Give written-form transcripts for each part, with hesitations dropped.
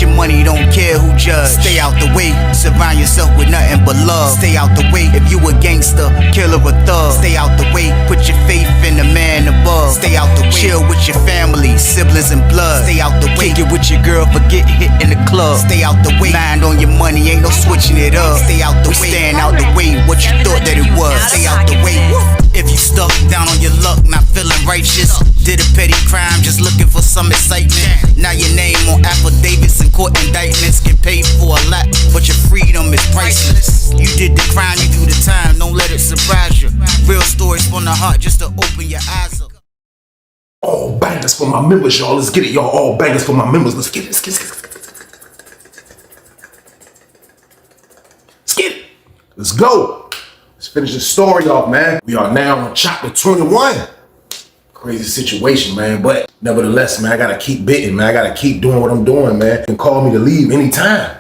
your money, don't care who judge. Stay out the way, surround yourself with nothing but love. Stay out the way, if you a gangster, killer or thug. Stay out the way, put your faith in the man above. Stay out the way, chill with your family, siblings and blood. Stay out the way, kick it with your girl, forget hit in the club. Stay out the way, mind on your money, ain't no switching it up. Stay out the way, stand out the way, what you thought that it was. Stay out the way, if you stuck down on your luck, not feeling righteous. Did a petty crime, just looking for some excitement. Now your name on affidavits and court indictments. Get paid for a lot, but your freedom is priceless. You did the crime, you do the time, don't let it surprise you. Real stories from the heart, just to open your eyes up. All bangers for my members, y'all. Let's get it, y'all. All bangers for my members. Let's get it. Let's get it. Let's go. Let's finish the story off, man. We are now on chapter 21. Crazy situation, man. But nevertheless, man, I gotta keep bidding, man. I gotta keep doing what I'm doing, man. You can call me to leave anytime.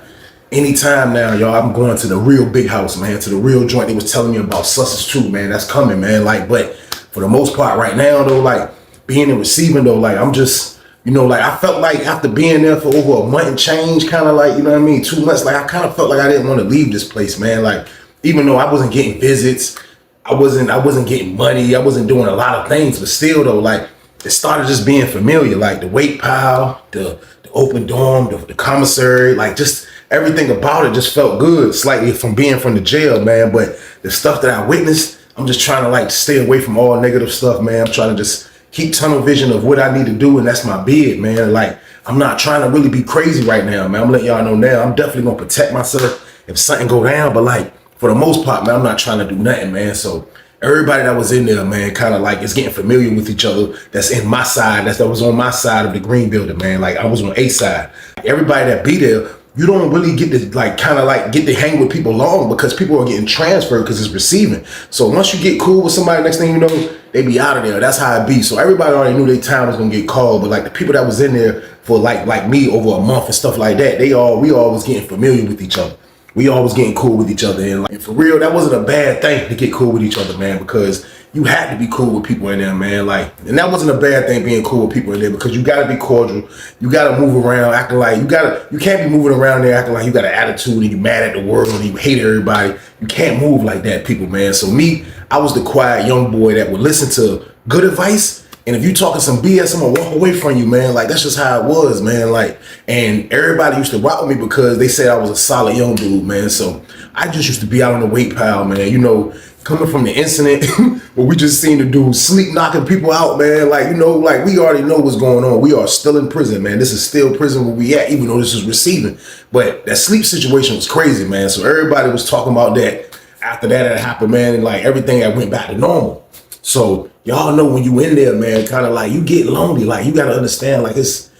Anytime now, y'all. I'm going to the real big house, man. To the real joint they was telling me about. Sussex too, man. That's coming, man. Like, but for the most part right now, though, like, being and receiving, though, like, I'm just, you know, like, I felt like after being there for over a month and change, kind of like, you know what I mean, 2 months, like, I kind of felt like I didn't want to leave this place, man. Like, even though I wasn't getting visits, I wasn't getting money, I wasn't doing a lot of things, but still, though, like, it started just being familiar, like the weight pile, the open dorm, the commissary, like, just everything about it just felt good, slightly from being from the jail, man. But the stuff that I witnessed, I'm just trying to, like, stay away from all negative stuff, man. I'm trying to just keep tunnel vision of what I need to do, and that's my bid, man. Like, I'm not trying to really be crazy right now, man. I'm letting y'all know now, I'm definitely gonna protect myself if something go down, but like, for the most part, man, I'm not trying to do nothing, man. So everybody that was in there, man, kind of like is getting familiar with each other. That's in my side, that was on my side of the green building, man. Like, I was on A side. Everybody that be there, you don't really get to, like, kind of like get to hang with people long, because people are getting transferred because it's receiving. So once you get cool with somebody, next thing you know, they be out of there. That's how it be. So everybody already knew their time was gonna get called, but like the people that was in there for like me over a month and stuff like that, we all was getting familiar with each other. We all was getting cool with each other, and like, for real, that wasn't a bad thing to get cool with each other, man, because you had to be cool with people in there, man. Like, and that wasn't a bad thing, being cool with people in there, because you gotta be cordial. You gotta move around acting like you can't be moving around there acting like you got an attitude and you mad at the world and you hate everybody. You can't move like that, people, man. So me, I was the quiet young boy that would listen to good advice. And if you talking some BS, I'm gonna walk away from you, man. Like, that's just how it was, man. Like, and everybody used to rock with me because they said I was a solid young dude, man. So I just used to be out on the weight pile, man. You know, coming from the incident where we just seen the dude sleep knocking people out, man. Like, you know, like, we already know what's going on. We are still in prison, man. This is still prison where we at, even though this is receiving. But that sleep situation was crazy, man. So everybody was talking about that after that had happened, man. And like, everything that went back to normal. So y'all know when you in there, man, kind of like you get lonely. Like, you gotta understand, like, it's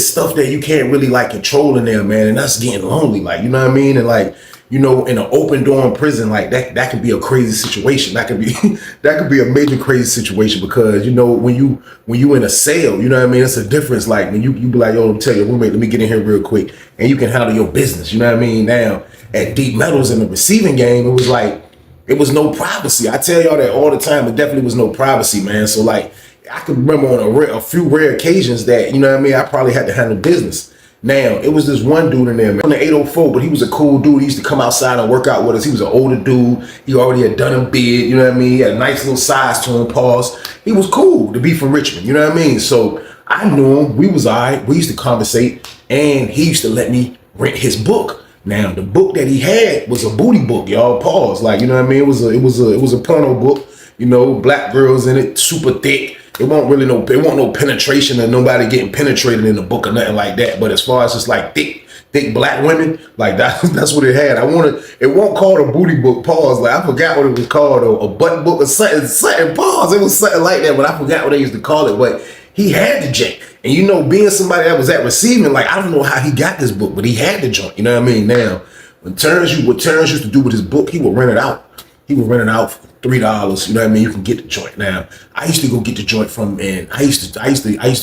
stuff that you can't really like control in there, man. And that's getting lonely, like, you know what I mean? And like, you know, in an open dorm prison, like that could be a crazy situation. That could be a major crazy situation, because, you know, when you in a cell, you know what I mean? It's a difference. Like, when you be like, yo, let me tell your roommate, let me get in here real quick, and you can handle your business. You know what I mean? Now at Deep Metals in the receiving game, it was like, it was no privacy. I tell y'all that all the time. It definitely was no privacy, man. So like, I can remember on a few rare occasions that, you know what I mean, I probably had to handle business. Now, it was this one dude in there, man, on the 804, but he was a cool dude. He used to come outside and work out with us. He was an older dude. He already had done a bid, you know what I mean? He had a nice little size to him, pause. He was cool to be from Richmond, you know what I mean? So I knew him. We was all right. We used to conversate, and he used to let me rent his book. Now, the book that he had was a booty book, y'all. Pause. Like, you know what I mean? It was a porno book, you know, black girls in it, super thick. It wasn't no penetration or nobody getting penetrated in the book or nothing like that. But as far as just like thick black women, like that's what it had. It won't called a booty book, pause. Like, I forgot what it was called, or a butt book or something, pause. It was something like that, but I forgot what they used to call it. But he had the joint. And you know, being somebody that was at receiving, like, I don't know how he got this book, but he had the joint, you know what I mean? Now, what Terrence used to do with his book, he would rent it out. He would rent it out for $3, you know what I mean? You can get the joint. Now, I used to go get the joint from, and I used to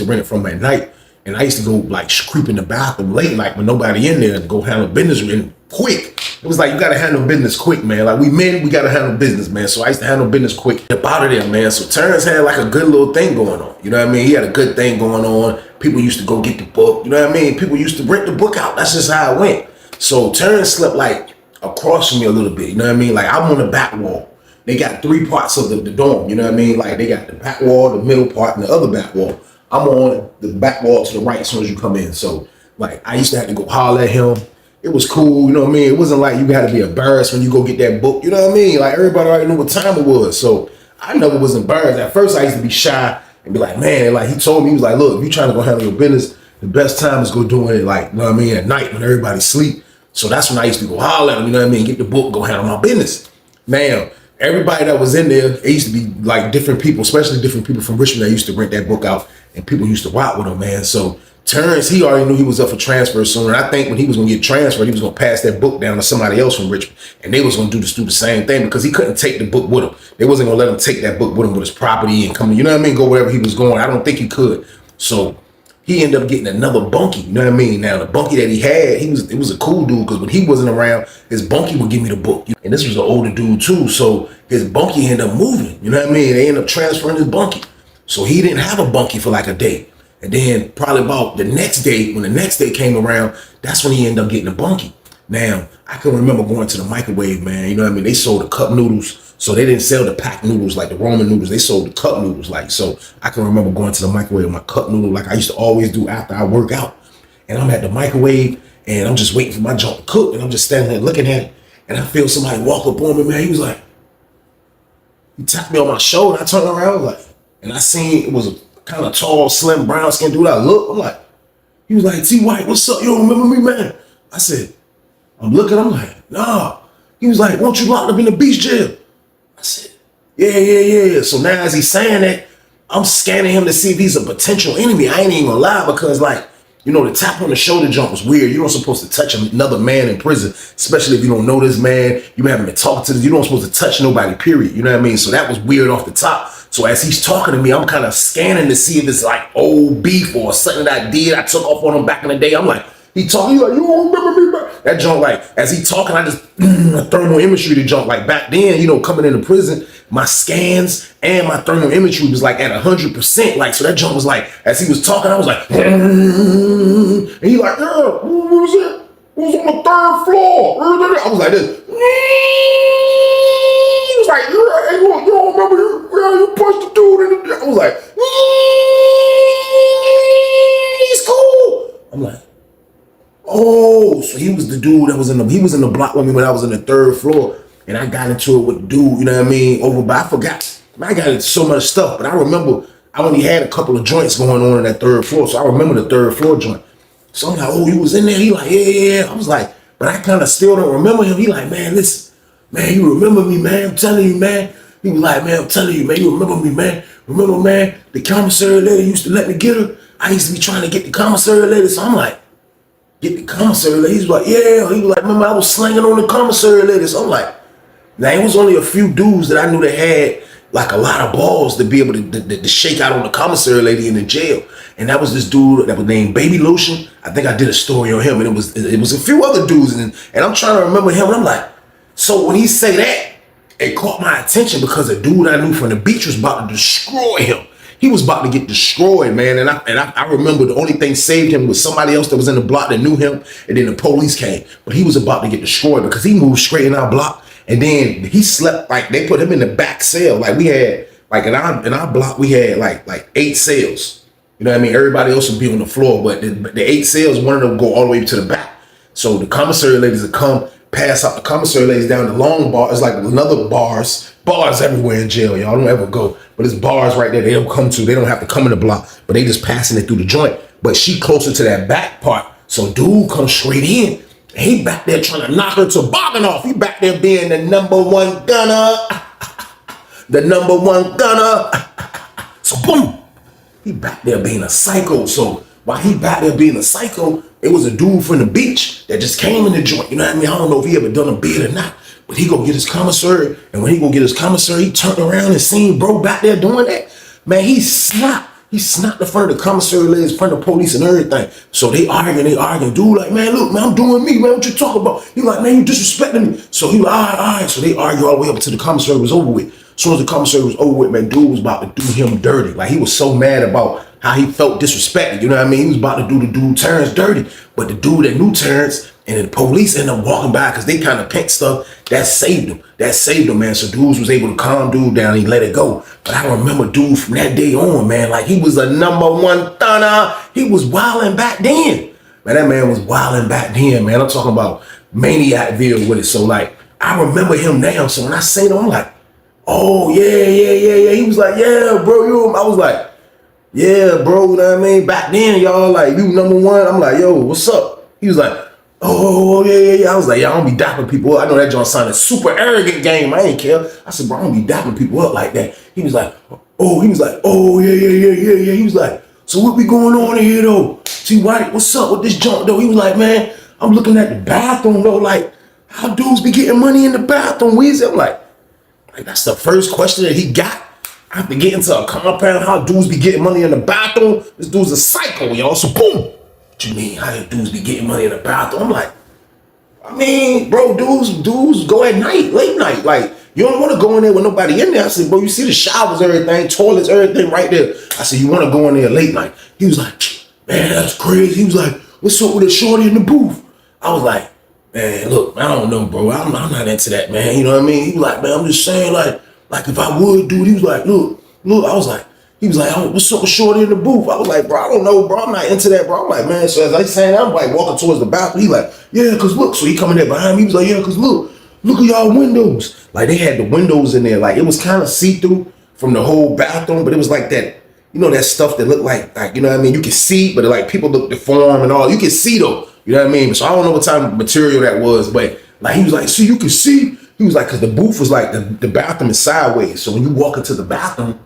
rent it from at night, and I used to go like creep in the bathroom late, like when nobody in there, and go handle business and quick. It was like, you gotta handle business quick, man. Like, we men, we gotta handle business, man. So I used to handle business quick. Up out of there, man. So Terrence had like a good little thing going on. You know what I mean? He had a good thing going on. People used to go get the book. You know what I mean? People used to rent the book out. That's just how it went. So Terrence slept like across from me a little bit. You know what I mean? Like I'm on the back wall. They got 3 parts of the dorm. You know what I mean? Like they got the back wall, the middle part, and the other back wall. I'm on the back wall to the right as soon as you come in. So like I used to have to go holler at him. It was cool, you know what I mean? It wasn't like you had to be embarrassed when you go get that book, you know what I mean? Like everybody already knew what time it was. So I never was embarrassed. At first I used to be shy and be like, man, like he told me, he was like, look, if you trying to go handle your business, the best time is go doing it like, you know what I mean, at night when everybody's asleep. So that's when I used to go holler at him, you know what I mean? Get the book, go handle my business. Now, everybody that was in there, it used to be like different people, especially different people from Richmond that used to rent that book out and people used to rock with him, man. So Terrence, he already knew he was up for transfer soon. And I think when he was going to get transferred, he was going to pass that book down to somebody else from Richmond. And they was going to do the same thing because he couldn't take the book with him. They wasn't going to let him take that book with him with his property and come, you know what I mean, go wherever he was going. I don't think he could. So he ended up getting another bunkie, you know what I mean? Now, the bunkie that he had, it was a cool dude because when he wasn't around, his bunkie would give me the book. And this was an older dude too, so his bunkie ended up moving, you know what I mean? They ended up transferring his bunkie. So he didn't have a bunkie for like a day. And then probably about the next day, when the next day came around, that's when he ended up getting a bunkie. Now, I can remember going to the microwave, man. You know what I mean? They sold the cup noodles. So they didn't sell the packed noodles like the Roman noodles. They sold the cup noodles. Like, so I can remember going to the microwave with my cup noodle like I used to always do after I work out. And I'm at the microwave and I'm just waiting for my junk to cook. And I'm just standing there looking at it. And I feel somebody walk up on me, man. He was like, he tapped me on my shoulder. I turned around like, and I seen it was a kind of tall, slim, brown skinned dude. I look, I'm like, he was like, T White, what's up? You don't remember me, man? I said, I'm looking, I'm like, nah. He was like, won't you locked up in the beach jail? I said, yeah. So now as he's saying that, I'm scanning him to see if he's a potential enemy. I ain't even gonna lie because like, you know, the tap on the shoulder jump was weird. You're not supposed to touch another man in prison, especially if you don't know this man. You haven't been talking to this. You don't supposed to touch nobody, period. You know what I mean? So that was weird off the top. So as he's talking to me, I'm kind of scanning to see if it's like old beef or something that I did. I took off on him back in the day. I'm like, he talking, he like, you don't remember me, man? That junk, like, as he talking, I just thermal imagery to junk. Like back then, you know, coming into prison, my scans and my thermal imagery was like at 100%. Like, so that junk was like, as he was talking, I was like, and he like, yeah, what was it? It was on the 3rd floor. I was like this. He was like, yeah, hey, you don't remember you punched the dude in the, I was like, he's cool. I'm like, oh, so he was the dude that was he was in the block with me when I was in the 3rd floor. And I got into it with the dude, you know what I mean, over by, I forgot. I got into so much stuff, but I remember I only had a couple of joints going on in that 3rd floor. So I remember the 3rd floor joint. So I'm like, oh, he was in there. He like, yeah. I was like, but I kind of still don't remember him. He like, man, listen, man, you remember me, man. I'm telling you, man. He was like, man, I'm telling you, man, you remember me, man. Remember, man, the commissary lady used to let me get her. I used to be trying to get the commissary lady. So I'm like, get the commissary lady. He's like, yeah. He was like, remember, I was slanging on the commissary lady. So I'm like, now it was only a few dudes that I knew that had like a lot of balls to be able to shake out on the commissary lady in the jail. And that was this dude that was named Baby Lotion. I think I did a story on him, and it was a few other dudes, and I'm trying to remember him. And I'm like, so when he say that, it caught my attention because a dude I knew from the beach was about to destroy him. He was about to get destroyed, man. And I remember the only thing saved him was somebody else that was in the block that knew him, and then the police came. But he was about to get destroyed because he moved straight in our block. And then he slept, like they put him in the back cell. Like we had, like in our block, we had like 8 cells. You know what I mean? Everybody else would be on the floor, but the 8 cells, one of them would go all the way to the back. So the commissary ladies would come, pass out the commissary ladies down the long bar. It's like another bars everywhere in jail. Y'all don't ever go, but it's bars right there. They don't come to, they don't have to come in the block, but they just passing it through the joint. But she closer to that back part. So dude comes straight in. He back there trying to knock her toboggan off. He back there being the #1 gunner. The #1 gunner. So boom. He back there being a psycho. So while he back there being a psycho, it was a dude from the beach that just came in the joint. You know what I mean? I don't know if he ever done a bid or not, but he go get his commissary. And when he go get his commissary, he turned around and seen bro back there doing that. Man, he snapped. He snapped in front of the commissary ladies, in front of the police and everything. So they arguing. Dude like, man, look, man, I'm doing me, man. What you talking about? He like, man, you disrespecting me. So he like, all right. So they argue all the way up until the commissary was over with. As soon as the commissary was over with, man, dude was about to do him dirty. Like he was so mad about how he felt disrespected. You know what I mean? He was about to do the dude Terrence dirty, but the dude that knew Terrence and then the police ended up walking by because they kind of picked stuff. That saved him. That saved him, man. So dudes was able to calm dude down and he let it go. But I remember dude from that day on, man, like he was a #1 thunner. He was wilding back then. Man, that man was wilding back then, man. I'm talking about Maniacville with it. So like, I remember him now. So when I say him, I'm like, oh yeah. He was like, yeah, bro. I was like, yeah, bro. You know what I mean? Back then, y'all, like, you #1. I'm like, yo, what's up? He was like, oh, yeah. I was like, yeah, I don't be dapping people up. I know that John sounded super arrogant game. I ain't care. I said, bro, I don't be dapping people up like that. He was like, oh, yeah. He was like, so what be going on in here though? See, what's up with this junk though? He was like, man, I'm looking at the bathroom though. Like, how dudes be getting money in the bathroom? Weezy. I'm like, that's the first question that he got. After getting to a compound, how dudes be getting money in the bathroom? This dude's a psycho, y'all. So boom. What you mean, how dudes be getting money in the bathroom? I'm like, I mean, bro, dudes go at night, late night. Like, you don't want to go in there with nobody in there. I said, bro, you see the showers, everything, toilets, everything right there. I said, you want to go in there late night? He was like, man, that's crazy. He was like, what's up with the shorty in the booth? I was like, man, look, I don't know, bro. I'm not into that, man. You know what I mean? He was like, man, I'm just saying, like if I would, dude. He was like, look. I was like, he was like, oh, what's up with shorty in the booth? I was like, bro, I don't know, bro. I'm not into that, bro. I'm like, man. So as I saying, I'm like walking towards the bathroom. He like, yeah, cause look. So he coming there behind me. He was like, yeah, cause look at y'all windows. Like they had the windows in there. Like it was kind of see-through from the whole bathroom, but it was like that, you know, that stuff that looked like, you know what I mean? You can see, but like people look deformed and all. You can see though, you know what I mean? So I don't know what type of material that was, but like he was like, see, you can see. He was like, cause the booth was like, the bathroom is sideways. So when you walk into the bathroom,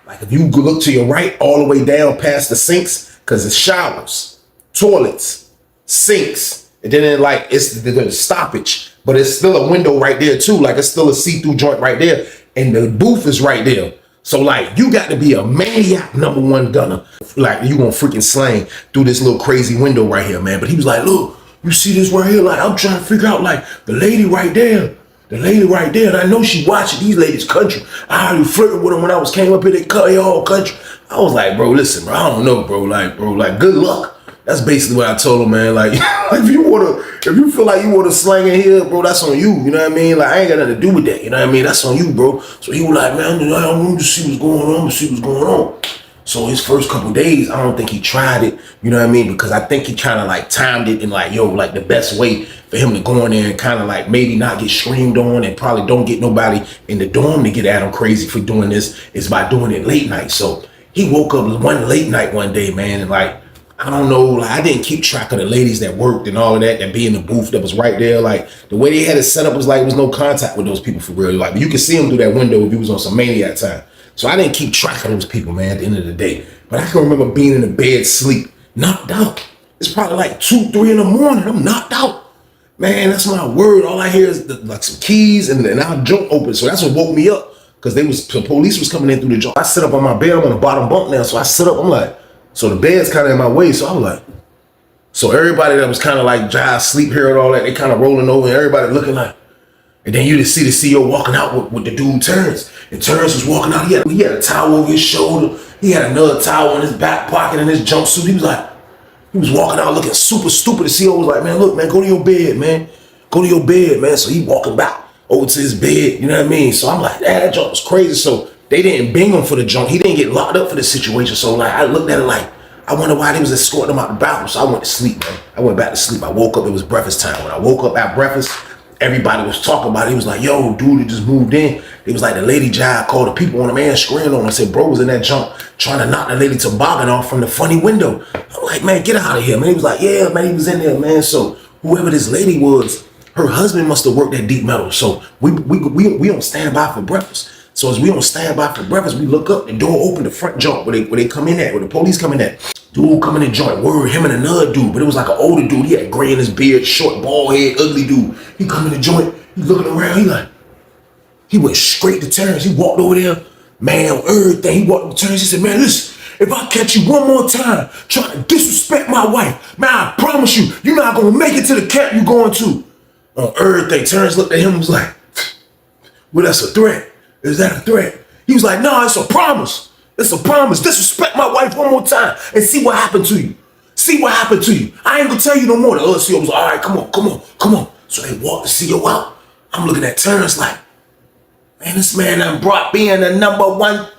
like if you look to your right all the way down past the sinks, cause it's showers, toilets, sinks, and then it's the stoppage, but it's still a window right there too. Like it's still a see-through joint right there. And the booth is right there. So like you got to be a maniac #1 gunner. Like you gonna freaking slang through this little crazy window right here, man. But he was like, look, you see this right here? Like I'm trying to figure out like the lady right there. The lady right there, and I know she watching these ladies country. I already flirted with them when I came up here, they cut her all country. I was like, bro, listen, bro, I don't know, bro, like good luck. That's basically what I told him, man. Like, if you feel like you wanna slang in here, bro, that's on you. You know what I mean? Like I ain't got nothing to do with that. You know what I mean? That's on you, bro. So he was like, man, I want to see what's going on. So his first couple days, I don't think he tried it, you know what I mean? Because I think he kind of like timed it in like, yo, like the best way for him to go in there and kind of like maybe not get screamed on and probably don't get nobody in the dorm to get at him crazy for doing this is by doing it late night. So he woke up one late night one day, man, and like, I don't know, like I didn't keep track of the ladies that worked and all of that be in the booth that was right there. Like the way they had it set up was like, there was no contact with those people for real. Like you could see them through that window if he was on some maniac time. So I didn't keep track of those people, man, at the end of the day. But I can remember being in the bed, sleep, knocked out. It's probably like 2, 3 in the morning. I'm knocked out. Man, that's my word. All I hear is like some keys and our junk open. So that's what woke me up. Because the police was coming in through the junk. I sit up on my bed. I'm on the bottom bunk now. So I sit up. I'm like, so the bed's kind of in my way. So I was like, so everybody that was kind of like dry sleep here and all that, they kind of rolling over and everybody looking like, and then you just see the CEO walking out with the dude Terrence. And Terrence was walking out. He had a towel over his shoulder. He had another towel in his back pocket in his jumpsuit. He was walking out looking super stupid. The CEO was like, man, look, man, go to your bed, man. Go to your bed, man. So he walking back over to his bed. You know what I mean? So I'm like, that junk was crazy. So they didn't bing him for the junk. He didn't get locked up for the situation. So like, I looked at it like, I wonder why they was escorting him out the bathroom. So I went to sleep, man. I went back to sleep. I woke up. It was breakfast time. When I woke up at breakfast, everybody was talking about it. He was like, yo, dude, it just moved in. It was like the lady jive called the people on the man screen on and said, bro was in that junk trying to knock the lady toboggan off from the funny window. I'm like, man, get out of here, man. He was like, yeah, man, he was in there, man. So whoever this lady was, her husband must have worked at Deep Metal. So we don't stand by for breakfast. So as we don't stand by for breakfast, we look up, the door open, the front junk where they come in at, where the police come in at. Dude coming in joint, word, him and another dude, but it was like an older dude. He had gray in his beard, short, bald head, ugly dude. He come in the joint, he looking around, he went straight to Terrence. He walked over there, man, on everything. He walked over to Terrence, he said, man, listen, if I catch you one more time trying to disrespect my wife, man, I promise you, you're not gonna make it to the camp you're going to. On everything, Terrence looked at him and was like, well, that's a threat. Is that a threat? He was like, no, it's a promise. It's a promise. Disrespect my wife one more time and see what happened to you. See what happened to you. I ain't gonna tell you no more. The other CEO was like, all right, come on. So they walked the CEO out. I'm looking at Terrence like, man, this man done brought being the #1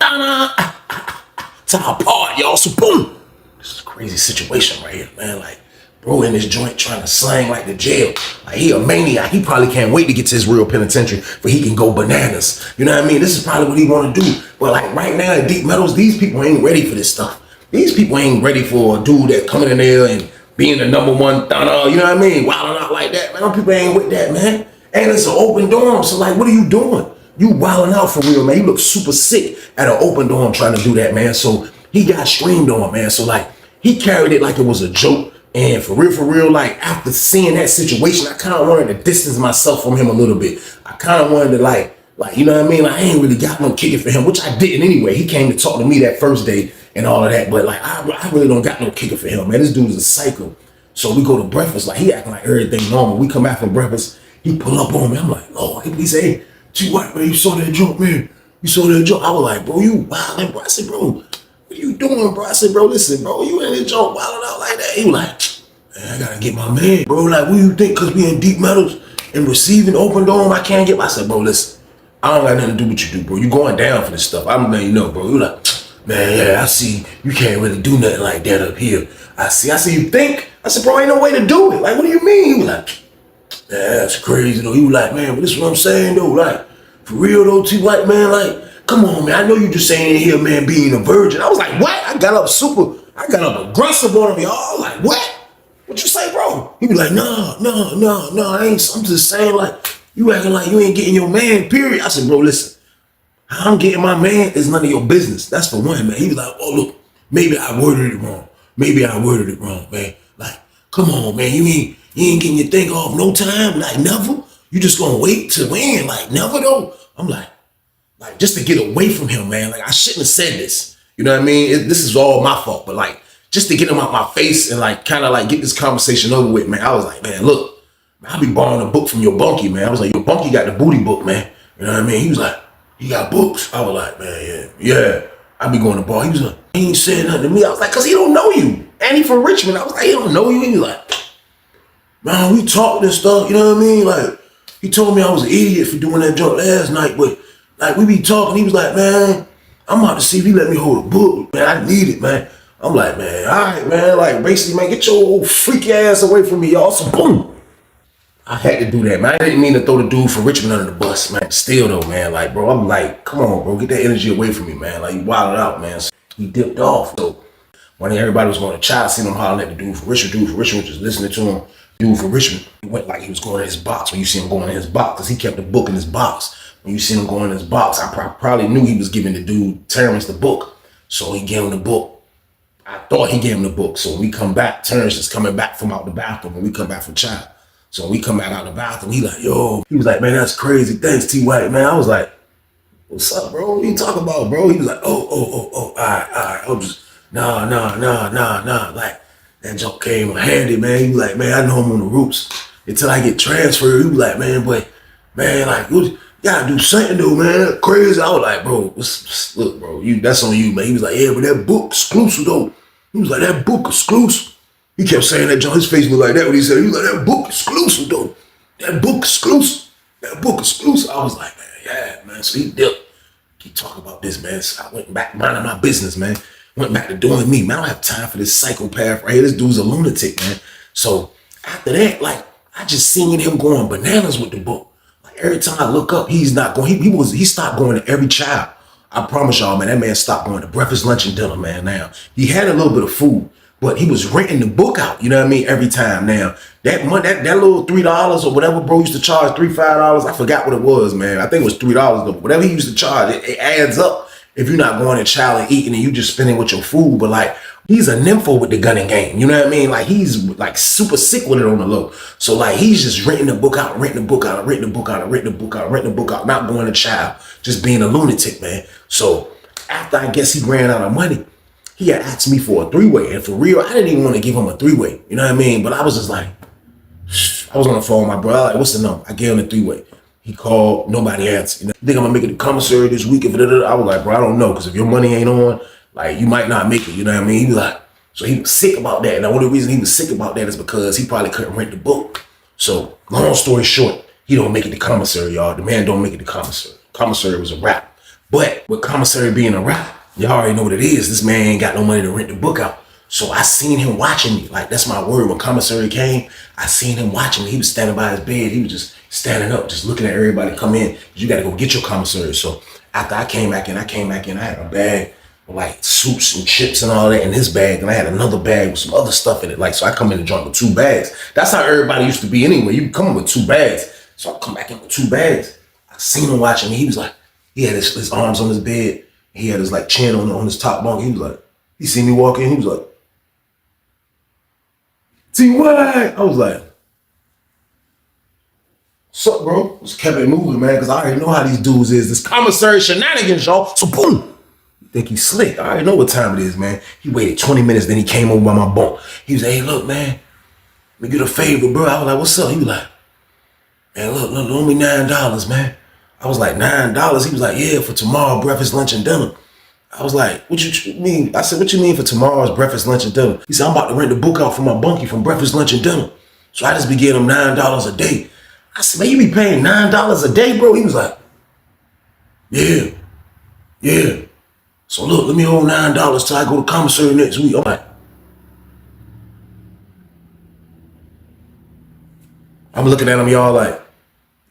to our part, y'all. So boom. This is a crazy situation right here, man. Like, bro in this joint trying to slang like the jail. Like, he a maniac. He probably can't wait to get to his real penitentiary where he can go bananas. You know what I mean? This is probably what he want to do. But like right now at Deep Metals, these people ain't ready for this stuff. These people ain't ready for a dude that coming in there and being the #1 thana, you know what I mean? Wilding out like that, man. Them people ain't with that, man. And it's an open dorm, so like, what are you doing? You wilding out for real, man. You look super sick at an open dorm trying to do that, man. So he got streamed on, man. So like, he carried it like it was a joke. And for real, like after seeing that situation, I kind of wanted to distance myself from him a little bit. I kind of wanted to like, you know what I mean? Like, I ain't really got no kicking for him, which I didn't anyway. He came to talk to me that first day and all of that. But like, I really don't got no kicking for him, man. This dude is a psycho. So we go to breakfast, like he acting like everything normal. We come back from breakfast, he pull up on me. I'm like, oh, he say, hey, T White, man, you saw that joke, man. You saw that joke. I was like, bro, you wildin', bro. I said, bro, what you doing, bro? I said, bro, listen, bro, you in this joke wildin' out like that. He was like, man, I gotta get my man, bro. Like, what do you think? Cause we in Deep Metals and receiving open dome, I can't get. I said, bro, listen, I don't got nothing to do with you do, bro. You going down for this stuff. I'm letting you know, bro. You like, man, yeah, I see you can't really do nothing like that up here. I see you think. I said, bro, ain't no way to do it. Like, what do you mean? He was like, yeah, that's crazy though. He was like, man, but this is what I'm saying though. Like, for real though, T White, man, like, come on, man. I know you just saying here, man, being a virgin. I was like, what? I got up aggressive on him, y'all. Like, what? What you say, bro? He was like, no, I ain't. I'm just saying, like, you acting like you ain't getting your man, period. I said, bro, listen, how I'm getting my man is none of your business. That's for one, man. He was like, oh, look, maybe I worded it wrong. Man. Like, come on, man. You ain't getting your thing off no time. Like, never. You just gonna wait to win. Like, never though. I'm like, just to get away from him, man. Like, I shouldn't have said this. You know what I mean? This is all my fault. But like, just to get him out my face and like, kind of like get this conversation over with, man. I was like, man, look, I'll be borrowing a book from your bunkie, man. I was like, your bunkie got the booty book, man. You know what I mean? He was like, he got books. I was like, man, yeah. I be going to bar. He was like, he ain't saying nothing to me. I was like, cause he don't know you. And he from Richmond. I was like, he don't know you. He was like, man, we talked and stuff. You know what I mean? Like, he told me I was an idiot for doing that joke last night, but like we be talking. He was like, man, I'm about to see if he let me hold a book. Man, I need it, man. I'm like, man, all right, man. Like, basically, man, get your old freaky ass away from me, y'all. So boom. I had to do that, man. I didn't mean to throw the dude from Richmond under the bus, man. Still though, man, like, bro, I'm like, come on, bro, get that energy away from me, man. Like, you wilded out, man. So he dipped off. So when everybody was going to child, seen him hollering at the dude from Richmond. Dude from Richmond was just listening to him. Dude from Richmond, he went like he was going in his box. When you see him going in his box, because he kept the book in his box. When you see him going in his box, I probably knew he was giving the dude Terrence the book. So he gave him the book. I thought he gave him the book. So when we come back, Terrence is coming back from out the bathroom. When we come back from child. So when we come back out the bathroom, he like, yo. He was like, man, that's crazy. Thanks, T White, man. I was like, what's up, bro? What you talking about, bro? He was like, oh, all right. I was just, nah. Like, that joke came handy, man. He was like, man, I know him on the roots. Until I get transferred, he was like, man, but, man, like, you gotta do something, though, man. That's crazy. I was like, bro, look, bro, that's on you, man. He was like, yeah, but that book exclusive, though. He was like, that book exclusive. He kept saying that, John. His face was like that when he said it. He was like, that book exclusive, though. That book exclusive. I was like, man, yeah, man. So he dipped. Keep talking about this, man. So I went back minding my business, man. Went back to doing me, man. I don't have time for this psychopath right here. This dude's a lunatic, man. So after that, like, I just seen him going bananas with the book. Like, every time I look up, he's not going. He stopped going to every child. I promise y'all, man, that man stopped going to breakfast, lunch, and dinner, man. Now, he had a little bit of food, but he was renting the book out, you know what I mean, every time. Now, that money, that little $3 or whatever bro used to charge, $5, I forgot what it was, man. I think it was $3 though. Whatever he used to charge, it adds up if you're not going to child and eating and you just spending with your food. But like, he's a nympho with the gunning game, you know what I mean? Like, he's like super sick with it on the low. So like, he's just renting the book out, not going to child, just being a lunatic, man. So after I guess he ran out of money, he had asked me for a three-way. And for real, I didn't even want to give him a three-way. You know what I mean? But I was just like, I was on the phone with my brother. Like, what's the number? I gave him a three-way. He called, nobody answered. You think I'm gonna make it to commissary this week? I was like, bro, I don't know, because if your money ain't on, like, you might not make it, you know what I mean? He was like, so he was sick about that. And the only reason he was sick about that is because he probably couldn't rent the book. So, long story short, he don't make it to commissary, y'all. The man don't make it to commissary. Commissary was a wrap. But with commissary being a wrap, y'all already know what it is. This man ain't got no money to rent the book out. So I seen him watching me. Like, that's my word. When commissary came, I seen him watching me. He was standing by his bed. He was just standing up, just looking at everybody come in. You got to go get your commissary. So after I came back in, I had a bag with like soups and chips and all that in his bag. And I had another bag with some other stuff in it. Like, so I come in the joint with 2 bags. That's how everybody used to be anyway. You come in with 2 bags. So I come back in with 2 bags. I seen him watching me. He was like, he had his arms on his bed. He had his like chin on his top bunk. He was like, he seen me walk in. He was like, T.Y. I was like, what's up, bro? Just kept it moving, man, because I already know how these dudes is. This commissary shenanigans, y'all. So boom. You think he's slick. I already know what time it is, man. He waited 20 minutes, then he came over by my bunk. He was like, hey, look, man, let me get a favor, bro. I was like, what's up? He was like, man, look, loan me $9, man. I was like, $9? He was like, yeah, for tomorrow, breakfast, lunch, and dinner. I was like, what you mean? I said, what you mean for tomorrow's breakfast, lunch, and dinner? He said, I'm about to rent the book out for my bunkie from breakfast, lunch, and dinner. So I just be giving him $9 a day. I said, man, you be paying $9 a day, bro? He was like, yeah. So look, let me hold $9 till I go to commissary next week. I'm like, I'm looking at him, y'all, like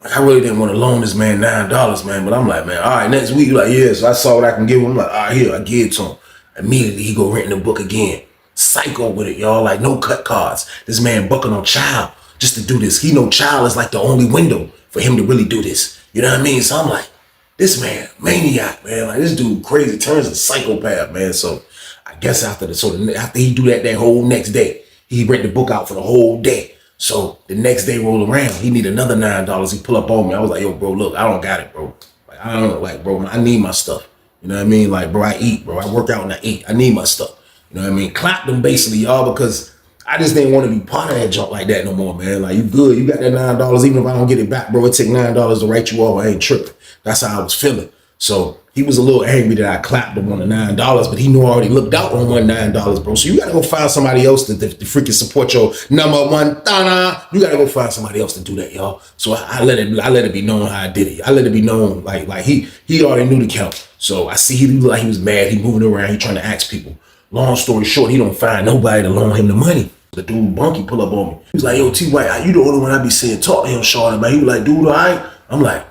I really didn't want to loan this man $9, man. But I'm like, man, all right, next week. Like, yeah. So I saw what I can give him. I'm like, all right, here, I give it to him. Immediately, he go renting the book again. Psycho with it, y'all. Like, no cut cards. This man bucking on child just to do this. He know child is like the only window for him to really do this. You know what I mean? So I'm like, this man, maniac, man. Like, this dude crazy, turns a psychopath, man. So I guess after he do that whole next day, he rent the book out for the whole day. So the next day roll around, he need another $9. He pull up on me. I was like, yo, bro, look, I don't got it, bro. Like, I don't know, like, bro, I need my stuff. You know what I mean? Like, bro, I eat, bro. I work out and I eat. I need my stuff. You know what I mean? Clap them basically, y'all, because I just didn't want to be part of that junk like that no more, man. Like, you good. You got that $9. Even if I don't get it back, bro, it take $9 to write you off. I ain't tripping. That's how I was feeling. So he was a little angry that I clapped him on the $9, but he knew I already looked out on $9, bro. So you gotta go find somebody else to freaking support your number one Thana. You gotta go find somebody else to do that, y'all. So I let it be known how I did it. I let it be known like he already knew the count. So I see he looked like he was mad. He moving around. He trying to ask people. Long story short, he don't find nobody to loan him the money. The dude Bunky pull up on me. He was like, yo, T-White, you the only one I be saying talk to him, shorty, man. He was like, dude, all right? I'm like,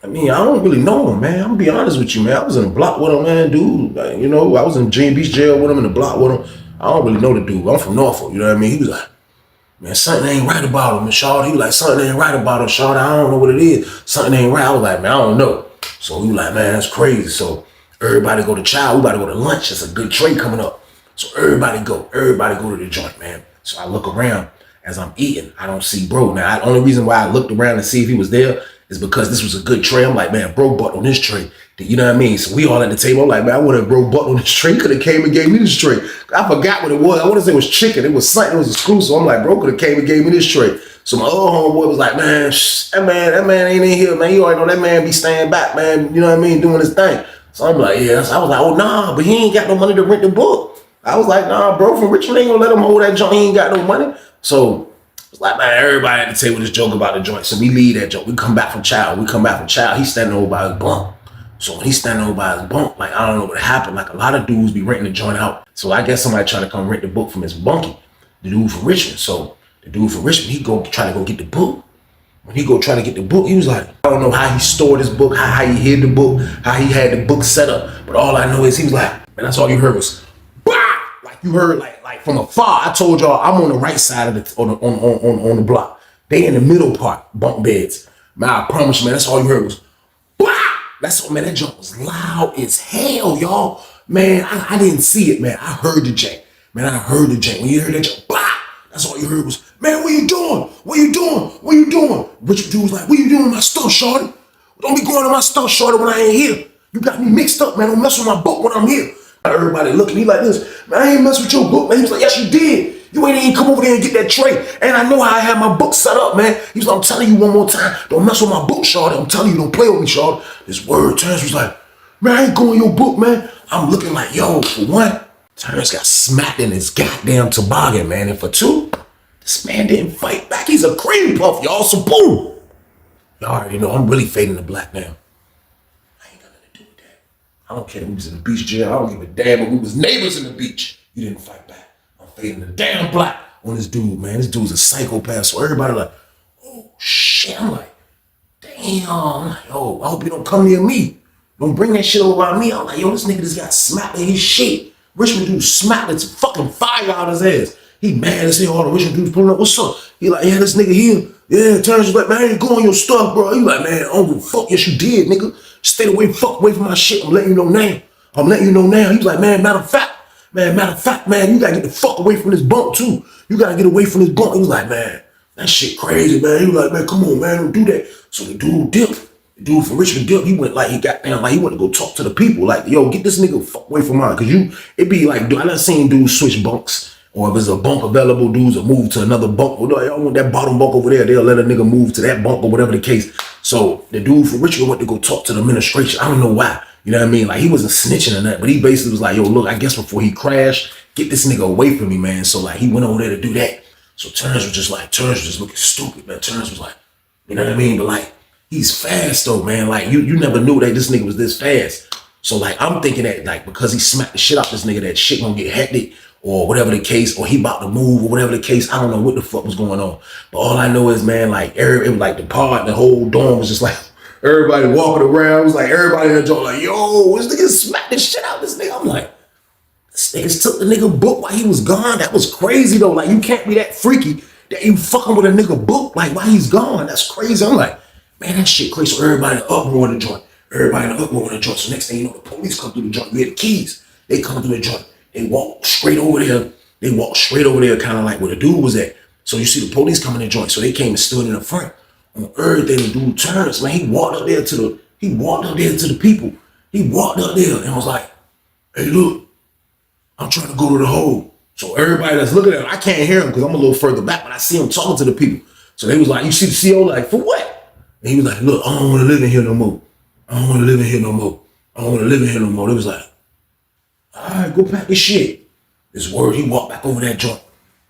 I mean, I don't really know him, man. I'm gonna be honest with you, man. I was in the block with him, man, dude. Like, you know, I was in Jane Beach jail with him, in the block with him. I don't really know the dude. I'm from Norfolk, you know what I mean? He was like, man, something ain't right about him, and Shawty. He was like, something ain't right about him, Shawty. I don't know what it is. Something ain't right. I was like, man, I don't know. So he was like, man, that's crazy. So everybody go to chow. We about to go to lunch. It's a good trade coming up. So everybody go to the joint, man. So I look around as I'm eating. I don't see bro. Now, the only reason why I looked around to see if he was there is because this was a good tray. I'm like, man, bro butt on this tray. You know what I mean? So we all at the table. I'm like, man, I would have bro butt on this tray. Could have came and gave me this tray. I forgot what it was. I want to say it was chicken. It was something. It was exclusive. I'm like, bro could have came and gave me this tray. So my other homeboy was like, man, that man ain't in here, man. You already know that man be staying back, man. You know what I mean? Doing his thing. So I'm like, yeah. So I was like, oh, nah, but he ain't got no money to rent the book. I was like, nah, bro, from Richmond ain't gonna let him hold that joint. He ain't got no money. So it's like, man, everybody at the table just joke about the joint. So we leave that joke. We come back from child. He's standing over by his bunk. So when he's standing over by his bunk, like, I don't know what happened. Like, a lot of dudes be renting the joint out. So I guess somebody tried to come rent the book from his bunkie, the dude from Richmond. So the dude from Richmond, he go try to go get the book. When he go try to get the book, he was like, I don't know how he stored his book, how he hid the book, how he had the book set up. But all I know is he was like, man, that's all you heard was, bah! Like you heard like from afar. I told y'all I'm on the right side of the on the block. They in the middle part, bunk beds. Man, I promise you, man, that's all you heard was, bah! That's all, man, that junk was loud as hell, y'all. Man, I didn't see it, man. I heard the jank. Man, I heard the jank. When you heard that junk, bah! That's all you heard was, man, what you doing? What you doing? What you doing? Richard dude was like, what you doing with my stuff, shorty? Don't be going to my stuff, shorty, when I ain't here. You got me mixed up, man. Don't mess with my book when I'm here. Everybody looking, he like this, man, I ain't mess with your book, man. He was like, yes, you did. You ain't even come over there and get that tray. And I know how I had my book set up, man. He was like, I'm telling you one more time, don't mess with my book, Shawty. I'm telling you, don't play with me, Shawty. This word, Terrence was like, man, I ain't going your book, man. I'm looking like, yo, for one, Terrence got smacked in his goddamn toboggan, man. And for two, this man didn't fight back. He's a cream puff, y'all. So boom. Y'all already know I'm really fading to black now. I ain't got nothing to do with that. I don't care if we was in the beach jail. I don't give a damn if we was neighbors in the beach. You didn't fight back. I'm fading the damn black on this dude, man. This dude's a psychopath. So everybody like, oh shit. I'm like, damn. I'm like, yo, I hope you don't come near me. Don't bring that shit over on me. I'm like, yo, this nigga just got smacked in his shit. Richmond dude smacked it to fucking fire out his ass. He mad as hell. All the Richmond dudes pulling up. What's up? He like, yeah, this nigga here. Yeah, Terrence was like, man, I ain't going your stuff, bro. He like, man, I don't give a fuck. Yes, you did, nigga. Stay away, fuck away from my shit. I'm letting you know now. I'm letting you know now. He was like, man, matter of fact, man, you gotta get the fuck away from this bunk too. You gotta get away from this bunk. He was like, man, that shit crazy, man. He was like, man, come on, man, don't do that. So the dude dipped. The dude from Richmond dipped. He went like, he got down, like he went to go talk to the people. Like, yo, get this nigga fuck away from mine. Cause it be like, dude, I done seen dudes switch bunks. Or if there's a bunk available, dudes will move to another bunk. Or y'all want that bottom bunk over there, they'll let a nigga move to that bunk or whatever the case. So the dude from Richmond went to go talk to the administration. I don't know why. You know what I mean? Like he wasn't snitching or nothing, but he basically was like, yo, look, I guess before he crashed, get this nigga away from me, man. So like he went over there to do that. So Terrence was just looking stupid, man. Terrence was like, you know what I mean? But like, he's fast though, man. Like you never knew that this nigga was this fast. So like, I'm thinking that like, because he smacked the shit out this nigga, that shit gonna get hectic or whatever the case, or he about to move or whatever the case. I don't know what the fuck was going on. But all I know is, man, like it was like the whole dorm was just like, everybody walking around. It was like everybody in the joint like, yo, this nigga smacked the shit out of this nigga. I'm like, this niggas took the nigga book while he was gone. That was crazy though. Like you can't be that freaky that you fucking with a nigga book like while he's gone. That's crazy. I'm like, man, that shit crazy. So everybody in the uproar in the joint. So next thing you know, the police come through the joint. We had the keys. They come through the joint. They walk straight over there. Kind of like where the dude was at. So you see the police coming in the joint. So they came and stood in the front. On everything, the dude turns, man. He walked up there to the people. He walked up there and was like, hey, look, I'm trying to go to the hole. So everybody that's looking at him, I can't hear him because I'm a little further back, but I see him talking to the people. So they was like, you see the CO? Like, for what? And he was like, look, I don't want to live in here no more. They was like, all right, go pack this shit. This word, he walked back over that joint,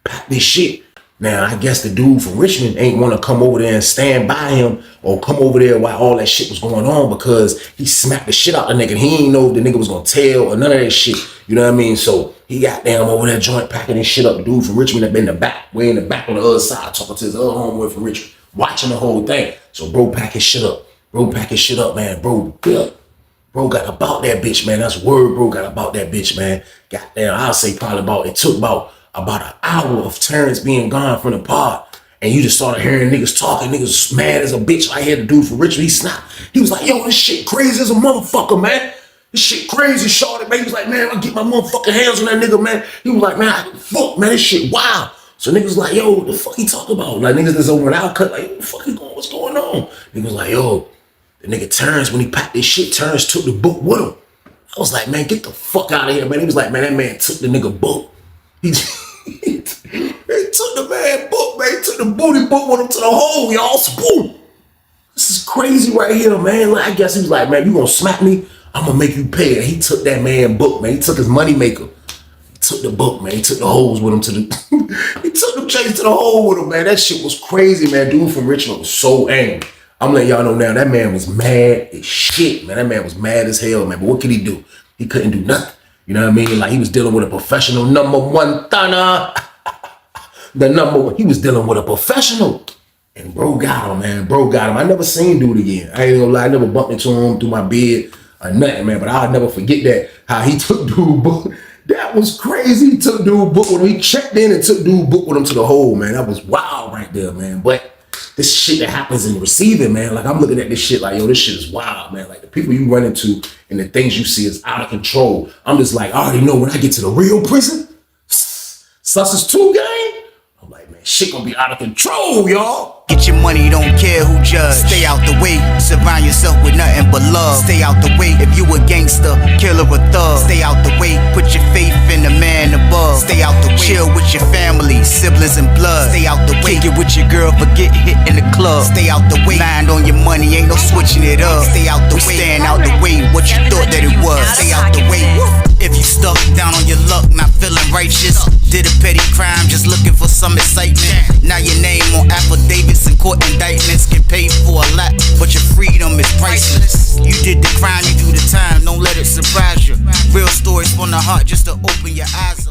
pack this shit. Now, I guess the dude from Richmond ain't want to come over there and stand by him or come over there while all that shit was going on because he smacked the shit out the nigga. He ain't know if the nigga was going to tell or none of that shit. You know what I mean? So he got down over that joint packing his shit up. The dude from Richmond had been in the back, way in the back on the other side, talking to his other homeboy from Richmond, watching the whole thing. So bro pack his shit up. Man. Bro got about that bitch, man. That's word, bro got about that bitch, man. Goddamn, I'll say probably it took about an hour of Terrence being gone from the pod. And you just started hearing niggas talking, niggas mad as a bitch. I heard the dude from Richmond, he snapped. He was like, yo, this shit crazy as a motherfucker, man. This shit crazy, shorty, man. He was like, man, I get my motherfucking hands on that nigga, man. He was like, man, fuck, man, this shit wild. So niggas like, yo, what the fuck he talking about? Like niggas that's over an outcut, like, what the fuck is going, what's going on? Niggas like, yo, the nigga Terrence, when he packed this shit, Terrence took the book with him. I was like, man, get the fuck out of here, man. He was like, man, that man took the nigga book. He took the man book, man. He took the booty book with him to the hole, y'all. Spoon. This is crazy right here, man. Like, I guess he was like, man, you gonna smack me? I'm gonna make you pay. And he took that man book, man. He took his money maker. He took the book, man. He took the holes with him to the he took them chains to the hole with him, man. That shit was crazy, man. Dude from Richmond was so angry. I'm letting y'all know now, that man was mad as shit, man. That man was mad as hell, man. But what could he do? He couldn't do nothing. You know what I mean? Like, he was dealing with a professional #1 thunner. He was dealing with a professional. And bro got him, man. Bro got him. I never seen dude again. I ain't gonna lie. I never bumped into him through my bed or nothing, man. But I'll never forget that, how he took dude book. That was crazy. He took dude book with him. He checked in and took dude book with him to the hole, man. That was wild right there, man. But this shit that happens in the receiving, man, like I'm looking at this shit like, yo, this shit is wild, man. Like the people you run into and the things you see is out of control. I'm just like, I already know when I get to the real prison, Sussex 2 gang, I'm like, man, shit gonna be out of control, y'all. Get your money, don't care who judge. Stay out the way, surround yourself with nothing but love. Stay out the way if you a gangster, killer or thug. Stay out the way, put your faith in the man above. Stay out the way, chill with your family, siblings and blood. Stay out the way, kick it with your girl, forget hit in the club. Stay out the way, mind on your money, ain't no switching it up. Stay out the way, stand out the way, what you thought that it was. Stay out the way. If you stuck down on your luck, not feeling righteous, did a petty crime, just looking for some excitement. Now your name on affidavits and court indictments get paid for a lot, but your freedom is priceless. You did the crime, you do the time, don't let it surprise you. Real stories from the heart just to open your eyes.